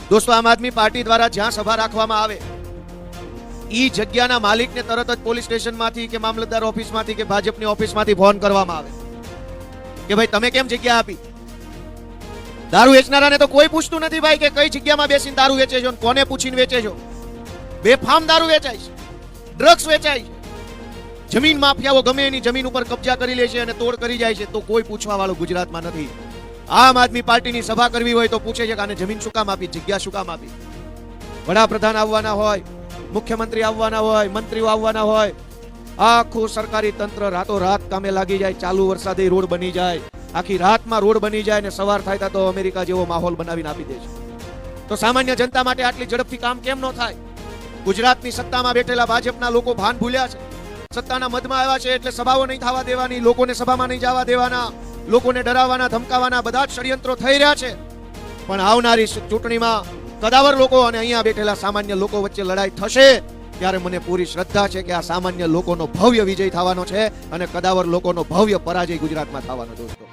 दोस्तों आम आदमी पार्टी द्वारा ज्यां सभा राखवामां आवे ई जग्याना मालिकने तरत ज पोलीस स्टेशनमांथी के मामलतदार ऑफिसमांथी के भाजपनी ऑफिसमांथी फोन करवामां आवे के भाई तमे केम जग्या आपी। दारू वेचनाराने तो कोई पूछतुं नथी भाई के कई जग्यामां बेसीने दारू वेचे छो, कोने पूछीने वेचे छो। बेफाम दारू वेचाय छे, ड्रग्स वेचाय छे, जमीन माफियाओ गमे एनी जमीन पर कब्जा करी ले छे अने तोड़ करी जाय छे, तो कोई पूछवा वाळो गुजरातमां नथी। आम आदमी पार्टीनी सभा करवी होय तो पूछे छे के आने जमीन शुं काम आपी, जग्या शुं काम आपी। वडाप्रधान आववाना होय, मुख्यमंत्री आववाना होय, मंत्रीओ आववाना होय, आखुं सरकारी तंत्र रातोरात कामे लागी जाय, चालू वरसादे रोड बनी जाय, आखी रातमां रोड बनी जाय ने सवार थाय तो अमेरिका जेवो माहोल बनावीने आपी दे छे। तो सामान्य जनता माटे आटली झड़पथी काम केम न थाय। गुजरातनी सत्तामां बेठेला भाजपना लोको भान भूल्या छे, सत्ताना मदमां आव्या छे એટલે સભાઓ નહીં થવા દેવાની, લોકોને સભામાં નહીં જવા દેવાના, લોકોને ડરાવવાના ધમકાવવાના બધા જ ષડયંત્રો થઈ રહ્યા છે। પણ આવનારી ચૂંટણીમાં કદાવર લોકો અને અહીંયા બેઠેલા સામાન્ય લોકો વચ્ચે લડાઈ થશે ત્યારે મને પૂરી શ્રદ્ધા છે કે આ સામાન્ય લોકોનો ભવ્ય વિજય થવાનો છે અને કદાવર લોકોનો ભવ્ય પરાજય ગુજરાતમાં થવાનો। દોસ્તો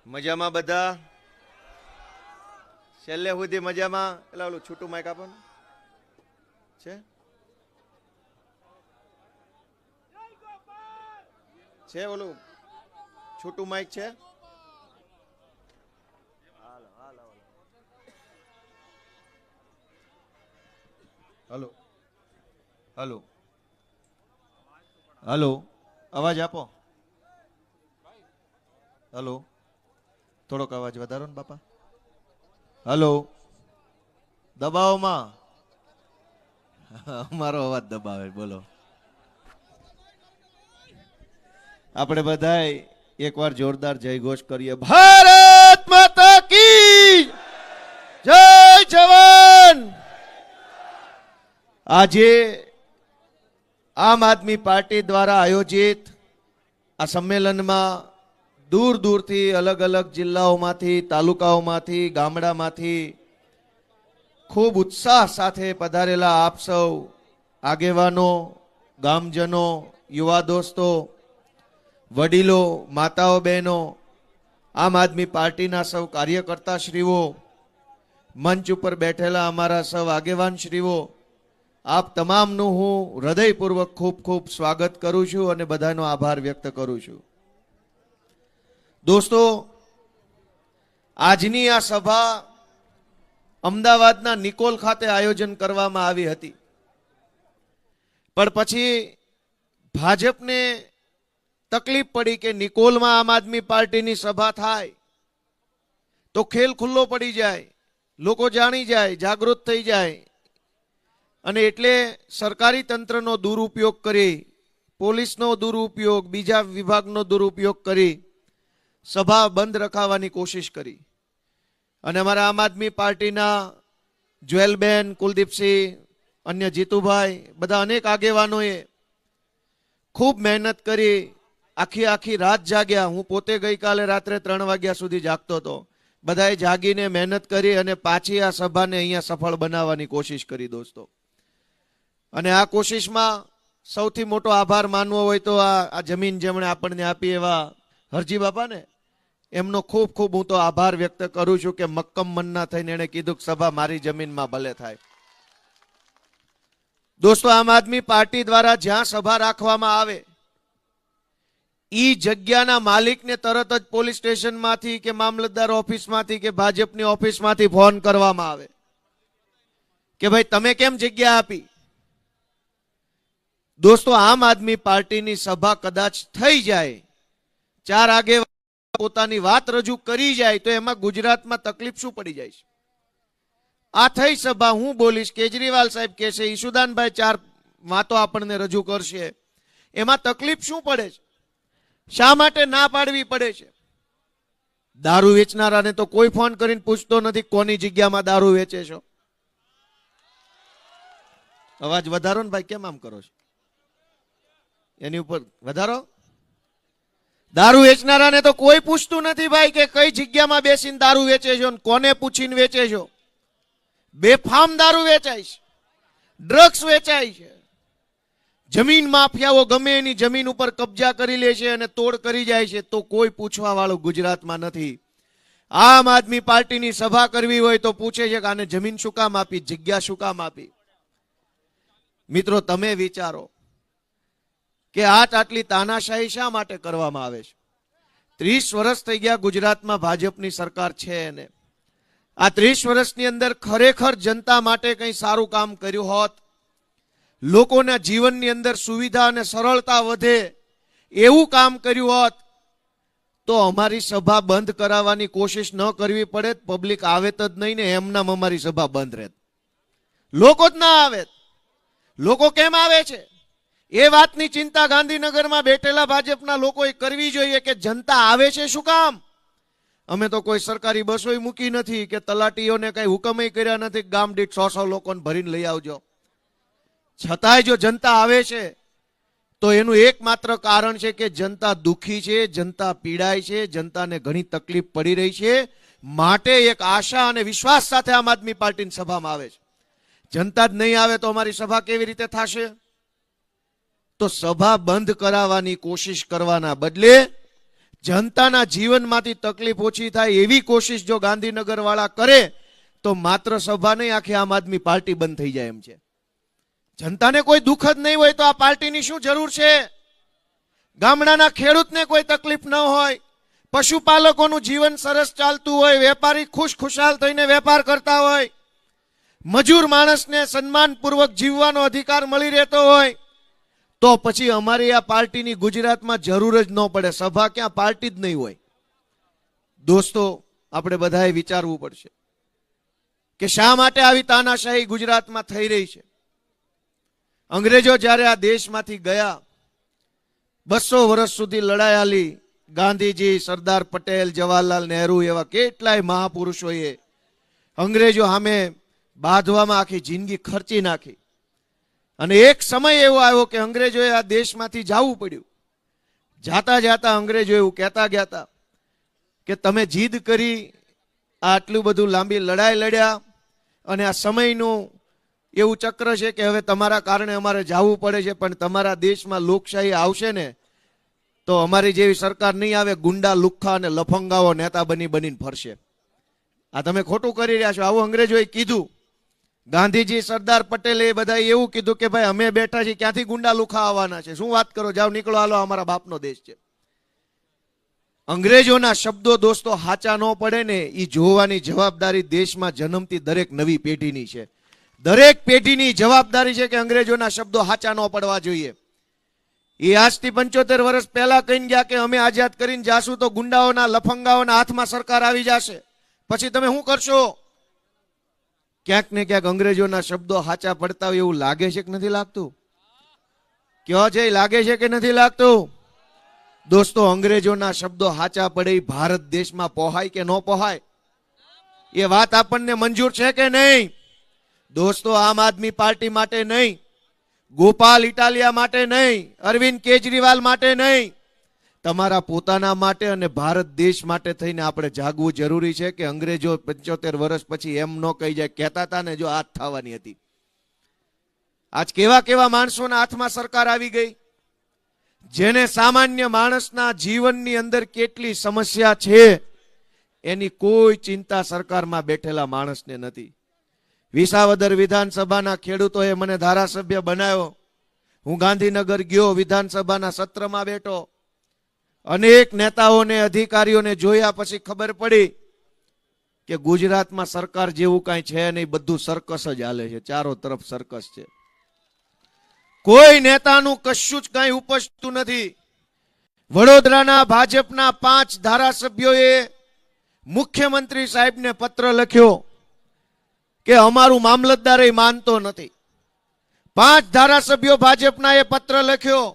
મજામાં બધા છેલ્લે સુધી મજામાં પેલા ઓલું છૂટું માઈક આપો ને છે છે ઓલું છૂટું માઈક છે હલો હલો હલો અવાજ આપો હલો થોડોક અવાજ વધારો ને બાપા હલો દબાવો માં અમારો અવાજ દબાવે બોલો આપણે બધાય એકવાર જોરદાર જય ઘોષ કરીએ ભારત માતા की जय जवान। આજે આમ આદમી પાર્ટી દ્વારા આયોજિત આ સંમેલનમાં दूर दूर थी अलग अलग जिल्लाओमांथी तालुकाओमांथी गामडामांथी खूब उत्साह साथे पधारेला आप सौ आगेवानो गामजनो युवा दोस्तों वडीलो माताओ बहनों आम आदमी पार्टीना सौ कार्यकर्ता श्रीओ मंच पर बैठेला अमारा सौ आगेवान श्रीओ आप तमामनु हूँ हृदयपूर्वक खूब खूब स्वागत करूँ छूं अने बधानो आभार व्यक्त करूँ छूं। दोस्तों આજની આ સભા અમદાવાદના નિકોલ ખાતે આયોજન કરવામાં આવી હતી પણ પછી ભાજપને તકલીફ પડી કે નિકોલમાં આમ આદમી પાર્ટીની સભા થાય તો ખેલ ખુલ્લો પડી જાય, લોકો જાણી જાય, જાગૃત થઈ જાય અને એટલે સરકારી તંત્રનો દુરુપયોગ કરી, પોલીસનો દુરુપયોગ, બીજા વિભાગનો દુરુપયોગ કરી सभा बंद रखावानी कोशिश करी अने अमारा आम आदमी पार्टीना ज्वेलबेन, कुलदीपसिंह, अन्य जीतूभाई बधा अनेक आगेवानोए खूब मेहनत करी, आखी आखी रात जाग्या। हूँ पोते गई काले रात्रे 3 वाग्या सुधी जागतो तो, बधाए जागीने मेहनत करी अने पाछी आ सभा ने अहींया सफल बनाववानी कोशिश करी। दोस्तों अने आ कोशिश में सौथी मोटो आभार मानवो होय तो आ जमीन जेमणे आपणने आपी एवा हरजी बापा ने एमनो खूब खूब हूँ तो आभार व्यक्त करूँ छूं के मक्कम मन्ना थईने एणे कीधुं के सभा मारी जमीन में भले थाय। दोस्तों आम आदमी पार्टी द्वारा ज्यां सभा राखवामां आवे ई जग्याना मालिकने तरत ज पोलीस स्टेशन मांथी के मामलतदार ऑफिस मांथी के भाजपनी ऑफिस मांथी फोन करवामां आवे के भाई तमे केम जग्या आपी। दोस्तों आम आदमी पार्टीनी सभा कदाच थई जाए, 4 आगे પોતાની વાત રજૂ કરી જાય તો એમાં ગુજરાતમાં તકલીફ શું પડી જાય છે। આ થઈ સભા, હું બોલીશ, કેજરીવાલ સાહેબ કહેશે, ઈશુદાનભાઈ 4 વાતો આપણને રજૂ કરશે, એમાં તકલીફ શું પડે છે, શા માટે ના પાડવી પડે છે। દારૂ વેચનારાને તો કોઈ ફોન કરીને પૂછતો નથી કોની જગ્યામાં દારૂ વેચે છો। અવાજ વધારો ને ભાઈ, કેમ આમ કરો છો, એની ઉપર વધારો। दारू वेचनाराने तो कोई पूछतुं नथी भाई के कई जग्यामां बेसीने दारू वेचे छो, कोने पूछीने वेचे छो। बेफाम दारू वेचाय छे, ड्रग्स वेचाय छे, જમીન માફિયાઓ ગમે એની જમીન ઉપર કબજા કરી લે છે અને તોડ કરી જાય છે, તો કોઈ પૂછવા વાળું ગુજરાતમાં નથી. આમ આદમી પાર્ટીની સભા કરવી હોય તો પૂછે છે કે આને જમીન શું કામ આપી, જગ્યા શું કામ આપી. મિત્રો, તમે વિચારો કે આટલી તાનાશાહી શા માટે કરવામાં આવે છે? 30 વર્ષ થઈ ગયા ગુજરાતમાં ભાજપની સરકાર છે અને આ 30 વર્ષની અંદર ખરેખર જનતા માટે કંઈ સારું કામ કર્યું હોત, લોકોના જીવનની અંદર સુવિધા અને સરળતા વધે એવું કામ કર્યું હોત, તો અમારી સભા બંધ કરાવવાની કોશિશ ન કરવી પડે, પબ્લિક આવે જ નહીં ને એમનામ અમારી સભા બંધ રહેત, લોકો જ ના આવે. લોકો કેમ આવે છે એ વાતની ચિંતા ગાંધીનગરમાં બેઠેલા ભાજપના લોકોએ કરવી જોઈએ કે જનતા આવે છે શું કામ. અમે તો કોઈ સરકારી બસોય મૂકી નથી કે તલાટીઓને કઈ હુકમય કર્યા નથી ગામ દીઠ 100 લોકોને ભરીને લઈ આવજો. છતાંય જો જનતા આવે છે તો એનું એકમાત્ર કારણ છે કે જનતા દુખી છે, જનતા પીડાય છે, જનતાને ઘણી તકલીફ પડી રહી છે. માટે એક આશા અને વિશ્વાસ સાથે આમ આદમી પાર્ટીની સભામાં આવે છે. જનતા જ નહીં આવે તો અમારી સભા કેવી રીતે થશે? તો સભા બંધ કરાવવાની કોશિશ કરવાના બદલે જનતાના જીવનમાંથી તકલીફ ઓછી થાય એવી કોશિશ જો ગાંધીનગર વાળા કરે તો માત્ર સભા નહીં, આખી આમ આદમી પાર્ટી બંધ થઈ જાય એમ છે. જનતાને કોઈ દુઃખ જ નહીં હોય તો આ પાર્ટીની શું જરૂર છે? ગામડાના ખેડૂતને કોઈ તકલીફ ન હોય, પશુપાલકોનું જીવન સરસ ચાલતું હોય, વેપારી ખુશખુશાલ થઈને વેપાર કરતા હોય, મજૂર માણસને સન્માનપૂર્વક જીવવાનો અધિકાર મળી રહેતો હોય, તો પછી અમારી આ પાર્ટીની ગુજરાતમાં જરૂર જ ન પડે. સભા ક્યાં, પાર્ટી જ નહીં હોય. દોસ્તો, આપણે બધાએ વિચારવું પડશે કે શા માટે આવી તાનાશાહી ગુજરાતમાં થઈ રહી છે. અંગ્રેજો જ્યારે આ દેશમાંથી ગયા, 200 વર્ષ સુધી લડાઈ આલી, ગાંધીજી, સરદાર પટેલ, જવાહરલાલ નહેરુ એવા કેટલાય મહાપુરુષોએ અંગ્રેજો સામે બાંધવામાં આખી જિંદગી ખર્ચી નાખી. અને એક સમય એવો આવ્યો કે અંગ્રેજોએ આ દેશમાંથી જવું પડ્યું. જાતા જાતા અંગ્રેજો એવું કહેતા ગયા હતા કે તમે જીદ કરી, આટલું બધું લાંબી લડાઈ લડ્યા અને આ સમયનું એવું ચક્ર છે કે હવે તમારા કારણે અમારે જવું પડે છે, પણ તમારા દેશમાં લોકશાહી આવશે ને તો અમારી જેવી સરકાર નહીં આવે, ગુંડા, લુખ્ખા અને લફંગાઓ નેતા બનીને ફરશે. આ તમે ખોટું કરી રહ્યા છો. આવું અંગ્રેજોએ કીધું. ગાંધીજી, સરદાર પટેલે બધા એવું કીધું કે ભાઈ અમે બેઠા છીએ, ક્યાંથી ગુંડા લુખા આવવાના છે, શું વાત કરો, જાઓ નીકળો, હાલો, અમારા બાપનો દેશ છે. અંગ્રેજોના શબ્દો દોસ્તો હાચા ન પડે ને એ જોવાની જવાબદારી દેશમાં જન્મતી દરેક નવી પેઢીની છે. દરેક પેઢીની જવાબદારી છે કે અંગ્રેજોના શબ્દો હાચા ન પડવા જોઈએ. એ આજથી 75 વર્ષ પહેલા કહીને ગયા કે અમે આઝાદ કરીને જાશું તો ગુંડાઓના, લફંગાઓના હાથમાં સરકાર આવી જશે, પછી તમે શું કરશો? ક્યાંક ને ક્યાંક અંગ્રેજોના શબ્દો હાચા પડતા હોય એવું લાગે છે કે નથી લાગતું? કયો છે, લાગે છે કે નથી લાગતું? દોસ્તો, અંગ્રેજોના શબ્દો હાચા પડે ભારત દેશમાં પોહાય કે ન પોહાય? એ વાત આપણને મંજૂર છે કે નહીં? દોસ્તો, આમ આદમી પાર્ટી માટે નહીં, ગોપાલ ઇટાલિયા માટે નહીં, અરવિંદ કેજરીવાલ માટે નહીં, તમારા પોતાના માટે અને ભારત દેશ માટે થઈને આપણે જાગવું જરૂરી છે કે અંગ્રેજો 75 વર્ષ પછી એમ ન કહી જાય, કહેતા હતા ને જો હાથ થવાની હતી. આજ કેવા કેવા માણસોના હાથમાં સરકાર આવી ગઈ, જેને સામાન્ય માણસના જીવનની અંદર કેટલી સમસ્યા છે એની કોઈ ચિંતા સરકારમાં બેઠેલા માણસને નથી. વિસાવદર વિધાનસભાના ખેડૂતોએ મને ધારાસભ્ય બનાવ્યો. હું ગાંધીનગર ગયો, વિધાનસભાના સત્રમાં બેઠો, અનેક નેતાઓને, અધિકારીઓને જોયા પછી ખબર પડી કે ગુજરાતમાં સરકાર જેવું કાંઈ છે નહીં, બધું સર્કસ જ હાલે છે, ચારો તરફ સર્કસ છે. કોઈ નેતાનું કશું જ કાંઈ ઉપજતું નથી. વડોદરાના ભાજપના 5 ધારાસભ્યોએ મુખ્યમંત્રી સાહેબને પત્ર લખ્યો કે અમારું મામલતદાર એ માનતો નથી. 5 ધારાસભ્યો ભાજપના એ પત્ર લખ્યો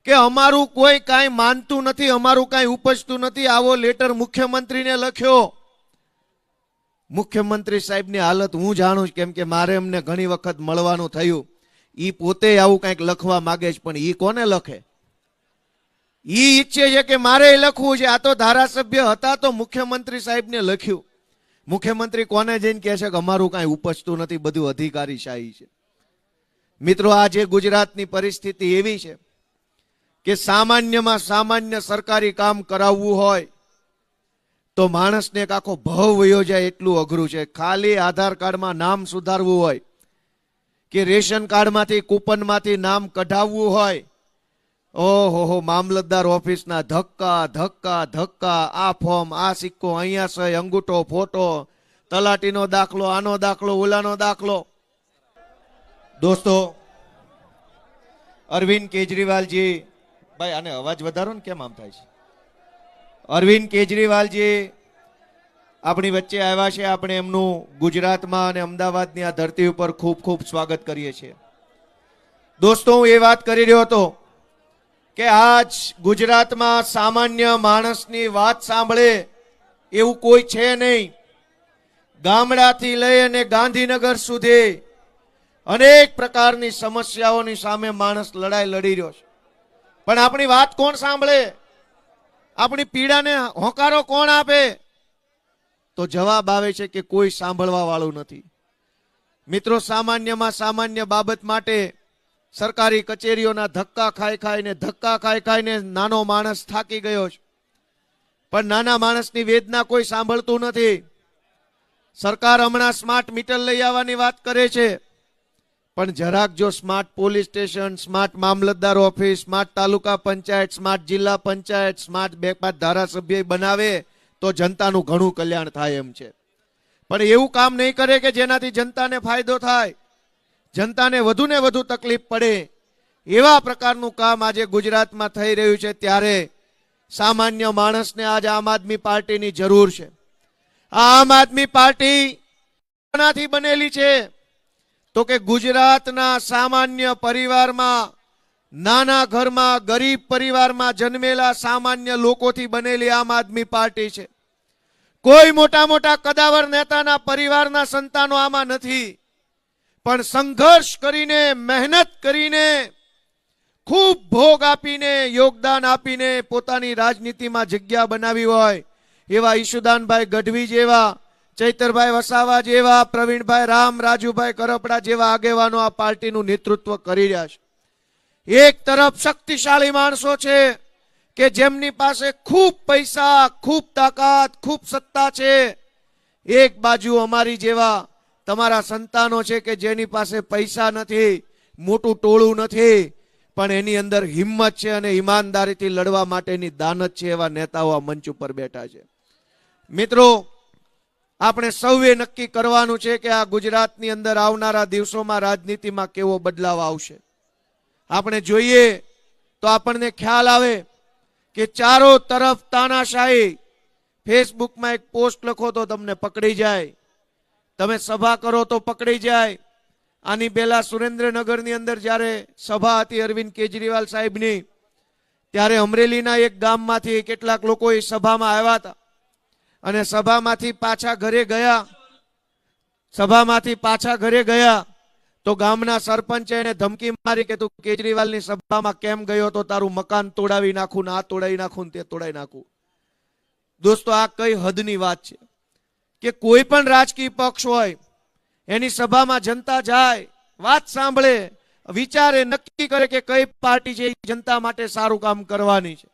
કે અમારું કોઈ કાંઈ માનતું નથી, અમારું કાંઈ ઉપજતું નથી. આવો લેટર મુખ્યમંત્રીને લખ્યો. મુખ્યમંત્રી સાહેબની હાલત હું જાણું છું, કેમ કે મારે એમને ઘણી વખત મળવાનું થયું. ઈ પોતે આવું કંઈક લખવા માંગે છે, પણ ઈ કોને લખે? ઈ ઈચ્છે છે કે મારે લખવું છે. આ તો ધારાસભ્ય હતા તો મુખ્યમંત્રી સાહેબને લખ્યું. મુખ્યમંત્રી કોને જઈને કહે છે કે અમારું કાંઈ ઉપજતું નથી, બધું અધિકારીશાહી છે. મિત્રો, આજે ગુજરાતની પરિસ્થિતિ એવી છે કે સામાન્યમાં સામાન્ય સરકારી કામ કરાવવું હોય તો માણસને એક આખો ભવ વયો જાય એટલું અઘરું છે. ખાલી આધાર કાર્ડમાં નામ સુધારવું હોય કે રેશન કાર્ડમાંથી કૂપનમાંથી નામ કઢાવવું હોય, ઓહો, મામલતદાર ઓફિસના ધક્કા ધક્કા ધક્કા, આ ફોર્મ, આ સિક્કો, અહીંયા સહી, અંગૂઠો, ફોટો, તલાટીનો દાખલો, આનો દાખલો, ઓલાનો દાખલો. દોસ્તો, અરવિંદ કેજરીવાલજી, ભાઈ આને અવાજ વધારો ને, કેમ આમ થાય છે? અરવિંદ કેજરીવાલજી આપણી વચ્ચે આવ્યા છે. આપણે એમનું ગુજરાતમાં અને અમદાવાદની આ ધરતી ઉપર ખૂબ ખૂબ સ્વાગત કરીએ છીએ. દોસ્તો, હું એ વાત કરી રહ્યો હતો કે આજ ગુજરાતમાં સામાન્ય માણસની વાત સાંભળે એવું કોઈ છે નહીં. ગામડાથી લઈ અને ગાંધીનગર સુધી અનેક પ્રકારની સમસ્યાઓની સામે માણસ લડાઈ લડી રહ્યો છે. પણ આપણી વાત કોણ સાંભળે? આપણી પીડાને હોકારો કોણ આપે? તો જવાબ આવે છે કે કોઈ સાંભળવા વાળું નથી. મિત્રો, સામાન્યમાં સામાન્ય બાબત માટે સરકારી કચેરીઓના ધક્કા ખાઈને નાનો માણસ થાકી ગયો છે. પણ નાના માણસની વેદના કોઈ સાંભળતું નથી. સરકાર હમણાં સ્માર્ટ મીટર લઈ આવવાની વાત કરે છે, પણ જરાક જો સ્માર્ટ પોલીસ સ્ટેશન, સ્માર્ટ મામલતદાર ઓફિસ, સ્માર્ટ તાલુકા પંચાયત, સ્માર્ટ જિલ્લા પંચાયત, સ્માર્ટ 2-5 ધારાસભ્ય બનાવે તો જનતાનું ઘણું કલ્યાણ થાય એમ છે. પણ એવું કામ નહીં કરે કે જેનાથી જનતાને ફાયદો થાય, જનતાને વધુ ને વધુ તકલીફ પડે. એવા પ્રકારનું કામ આજે ગુજરાતમાં થઈ રહ્યું છે. ત્યારે સામાન્ય માણસને આજ આમ આદમી પાર્ટીની જરૂર છે. આ આમ આદમી પાર્ટી કોનાથી બનેલી છે? તો કે ગુજરાતના સામાન્ય પરિવારમાં, નાના ઘરમાં, ગરીબ પરિવારમાં જન્મેલા સામાન્ય લોકોથી બનેલી આમ આદમી પાર્ટી છે. કોઈ મોટા મોટા કદાવર નેતાના પરિવારના સંતાનો આમાં નથી. પણ સંઘર્ષ કરીને, મહેનત કરીને, ખૂબ ભોગ આપીને, યોગદાન આપીને પોતાની રાજનીતિમાં જગ્યા બનાવી હોય એવા ઈશુદાનભાઈ ગઢવી જેવા, ચૈતરભાઈ વસાવા જેવા, પ્રવીણભાઈ રામ, રાજુભાઈ કરપડા જેવા આગેવાનો આ પાર્ટીનું નેતૃત્વ કરી રહ્યા છે. એક તરફ શક્તિશાળી માણસો છે કે જેમની પાસે ખૂબ પૈસા, ખૂબ તાકાત, ખૂબ સત્તા છે. એક બાજુ અમારી જેવા તમારા સંતાનો છે કે જેની પાસે પૈસા નથી, મોટું ટોળું નથી, પણ એની અંદર હિંમત છે અને ઈમાનદારીથી લડવા માટેની દાનત છે. એવા નેતાઓ આ મંચ ઉપર બેઠા છે. મિત્રો, આપણે સૌએ નક્કી કરવાનું છે કે આ ગુજરાતની અંદર આવનારા દિવસોમાં રાજનીતિમાં કેવો બદલાવ આવશે. આપણે જોઈએ તો આપણને ખ્યાલ આવે કે ચારો તરફ તાનાશાહી. ફેસબુકમાં એક પોસ્ટ લખો તો તમને પકડી જાય, તમે સભા કરો તો પકડી જાય. આની પહેલા સુરેન્દ્રનગરની અંદર જ્યારે સભા હતી અરવિંદ કેજરીવાલ સાહેબની, ત્યારે અમરેલીના એક ગામમાંથી કેટલાક લોકો એ સભામાં આવ્યા હતા અને સભામાંથી પાછા ઘરે ગયા તો ગામના સરપંચે એને ધમકી મારી કે તું કેજરીવાલની સભામાં કેમ ગયો તો તારું મકાન તોડાવી નાખું, ને આ તોડાવી નાખું, ને તે તોડાવી નાખું. દોસ્તો, આ કઈ હદની વાત છે કે કોઈ પણ રાજકીય પક્ષ હોય એની સભામાં જનતા જાય, વાત સાંભળે, વિચારે, નક્કી કરે કે કઈ પાર્ટી છે જનતા માટે સારું કામ કરવાની છે.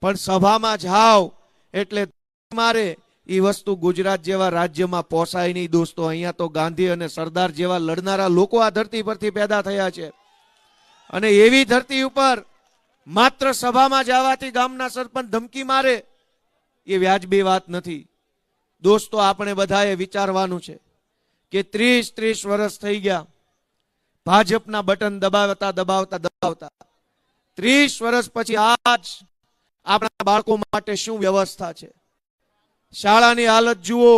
પણ સભામાં જાઓ એટલે મારે એ વસ્તુ ગુજરાત જેવા રાજ્યમાં પોસાય નહીં. દોસ્તો, અહીંયા તો ગાંધી અને સરદાર જેવા લડનારા લોકો આ ધરતી પરથી પેદા થયા છે અને એવી ધરતી ઉપર માત્ર સભામાં જવાથી ગામના સરપંચ ધમકી મારે એ વ્યાજબી વાત નથી. દોસ્તો, આપણે બધાએ વિચારવાનું છે કે 30 વર્ષ થઈ ગયા ભાજપના બટન દબાવતા 30 વર્ષ પછી આજ આપણા બાળકો માટે શું વ્યવસ્થા છે? શાળાની હાલત જુઓ,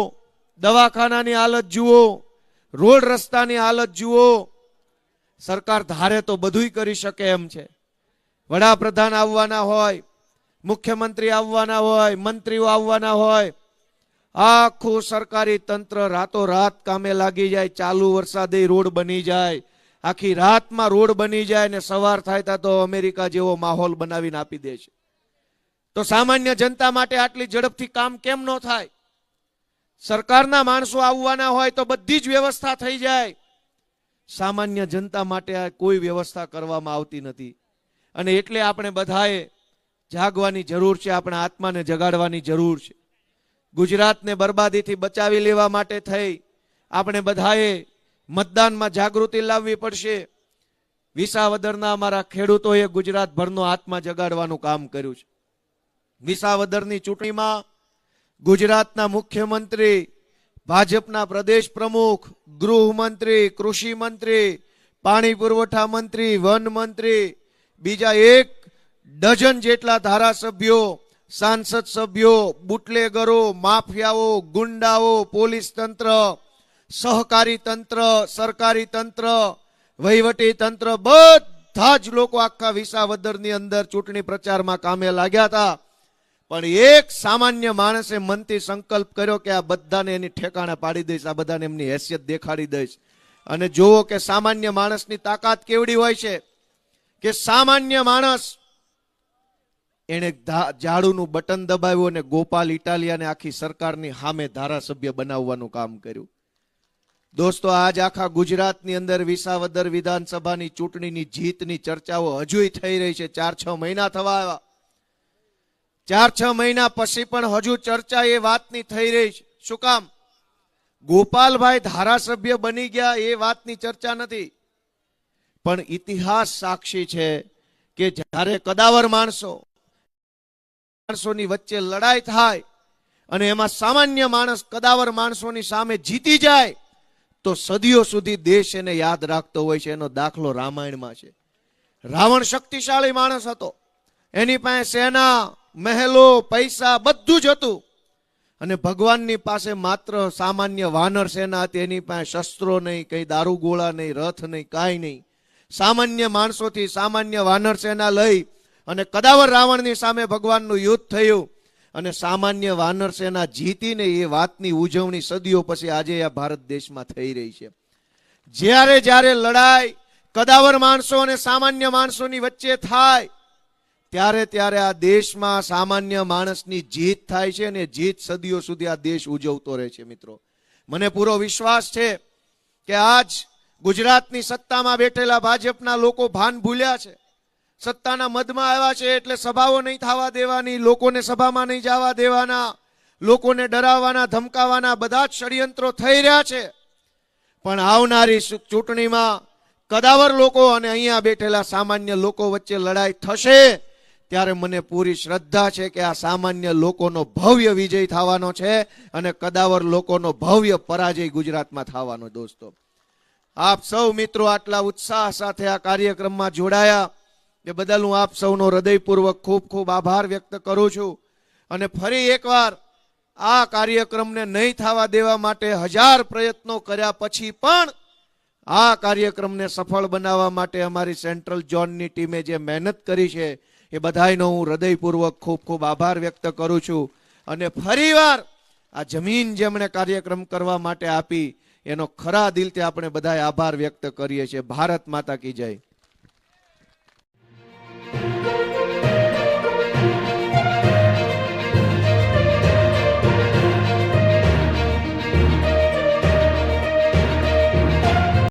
દવાખાનાની હાલત જુઓ, રોડ રસ્તાની હાલત જુઓ. સરકાર ધારે તો બધુંય કરી શકે એમ છે. વડાપ્રધાન આવવાના હોય, મુખ્યમંત્રી આવવાના હોય, મંત્રીઓ આવવાના હોય, આખું સરકારી તંત્ર રાતોરાત કામે લાગી જાય. ચાલુ વરસાદે રોડ બની જાય, આખી રાતમાં રોડ બની જાય ને સવાર થાય તો અમેરિકા જેવો માહોલ બનાવીને આપી દે છે. તો સામાન્ય જનતા માટે આટલી ઝડપથી કામ કેમ ન થાય? સરકારના માણસો આવવાના હોય તો બધી જ વ્યવસ્થા થઈ જાય. સામાન્ય જનતા માટે આ કોઈ વ્યવસ્થા કરવામાં આવતી નથી. અને એટલે આપણે બધાએ જાગવાની જરૂર છે, આપણા આત્માને જગાડવાની જરૂર છે. ગુજરાતને બરબાદીથી બચાવી લેવા માટે થઈ આપણે બધાએ મતદાનમાં જાગૃતિ લાવવી પડશે. વિસાવદરના અમારા ખેડૂતોએ ગુજરાતભરનો આત્મા જગાડવાનું કામ કર્યું છે. વિસાવદરની ચૂંટણીમાં ગુજરાતના મુખ્યમંત્રી, ભાજપના પ્રદેશ પ્રમુખ, ગૃહમંત્રી, કૃષિ મંત્રી, પાણી પુરવઠા મંત્રી, વન મંત્રી, બીજા 1 ડઝન જેટલા ધારાસભ્યો, સાંસદ સભ્યો, બુટલેગરો, માફિયાઓ, ગુંડાઓ, પોલીસ તંત્ર, સહકારી તંત્ર, સરકારી તંત્ર, વહીવટી તંત્ર, બધા જ લોકો આખા વિસાવદરની અંદર ચૂંટણી પ્રચારમાં કામે લાગ્યા હતા. પણ એક સામાન્ય માણસે મનથી સંકલ્પ કર્યો કે આ બધાને એની ઠેકાણે પાડી દઈશ, આ બધાને એમની હેસિયત દેખાડી દઈશ. અને જુઓ કે સામાન્ય માણસની તાકાત કેવડી હોય છે કે સામાન્ય માણસ એને ઝાડુનું બટન દબાવ્યું અને ગોપાલ ઇટાલિયાને આખી સરકારની સામે ધારાસભ્ય બનાવવાનું કામ કર્યું. દોસ્તો, આજ આખા ગુજરાતની અંદર વિસાવદર વિધાનસભાની ચૂંટણીની જીતની ચર્ચાઓ હજુય થઈ રહી છે. 4-6 મહિના થવા આવ્યા. 4-6 મહિના પછી પણ હજુ ચર્ચા એ વાતની થઈ રહી છે. શું કામ? ગોપાલભાઈ ધારાસભ્ય બની ગયા એ વાતની ચર્ચા નથી. પણ ઇતિહાસ સાક્ષી છે કે જ્યારે કદાવર માણસોની વચ્ચે લડાઈ થાય અને એમાં સામાન્ય માણસ કદાવર માણસોની સામે જીતી જાય તો સદીઓ સુધી દેશ એને યાદ રાખતો હોય છે. એનો દાખલો રામાયણમાં છે. રાવણ શક્તિશાળી માણસ હતો. એની પાસે સેના, મહેલો, પૈસા બધું જ હતું. અને ભગવાનની પાસે માત્ર સામાન્ય વાનર સેના હતી. એની પાસે શસ્ત્રો નહીં, કઈ દારૂગોળા નહીં, રથ નહીં, કાંઈ નહીં. સામાન્ય માણસોથી સામાન્ય વાનર સેના લઈ અને કદાવર રાવણની સામે ભગવાનનું યુદ્ધ થયું અને સામાન્ય વાનર સેના જીતીને એ વાતની ઉજવણી સદીઓ પછી આજે આ ભારત દેશમાં થઈ રહી છે. જ્યારે જ્યારે લડાઈ કદાવર માણસો અને સામાન્ય માણસોની વચ્ચે થાય ત્યારે ત્યારે આ દેશમાં સામાન્ય માણસની જીત થાય છે અને જીત સદીઓ સુધી આ દેશ ઉજવતો રહે છે. મિત્રો, મને પૂરો વિશ્વાસ છે કે આજ ગુજરાતની સત્તામાં બેઠેલા ભાજપના લોકો ભાન ભૂલ્યા છે. સત્તાના મદમાં આવ્યા છે એટલે સભાઓ નહીં થવા દેવાની, લોકોને સભામાં નહીં જવા દેવાના, લોકોને ડરાવવાના, ધમકાવવાના બધા જ ષડયંત્રો થઈ રહ્યા છે. પણ આવનારી ચૂંટણીમાં કદાવર લોકો અને અહીંયા બેઠેલા સામાન્ય લોકો વચ્ચે લડાઈ થશે ત્યારે મને પૂરી શ્રદ્ધા છે કે આ સામાન્ય લોકોનો ભવ્ય વિજય થવાનો છે અને કદાવર લોકોનો ભવ્ય પરાજય ગુજરાતમાં થવાનો. દોસ્તો, આપ સૌ મિત્રો આટલા ઉત્સાહ સાથે આ કાર્યક્રમમાં જોડાયા એ બદલ હું આપ સૌનો હૃદયપૂર્વક ખૂબ ખૂબ આભાર વ્યક્ત કરું છું. અને ફરી એકવાર આ કાર્યક્રમને નહીં થવા દેવા માટે 1000 પ્રયત્નો કર્યા પછી પણ આ કાર્યક્રમને સફળ બનાવવા માટે અમારી સેન્ટ્રલ ઝોનની ટીમે જે મહેનત કરી છે એ બધાયનો હું હૃદયપૂર્વક ખૂબ ખૂબ આભાર વ્યક્ત કરું છું. અને ફરીવાર આ જમીન જેમણે કાર્યક્રમ કરવા માટે આપી એનો ખરા દિલથી આપણે બધાય આભાર વ્યક્ત કરીએ છીએ. ભારત માતા કી જય.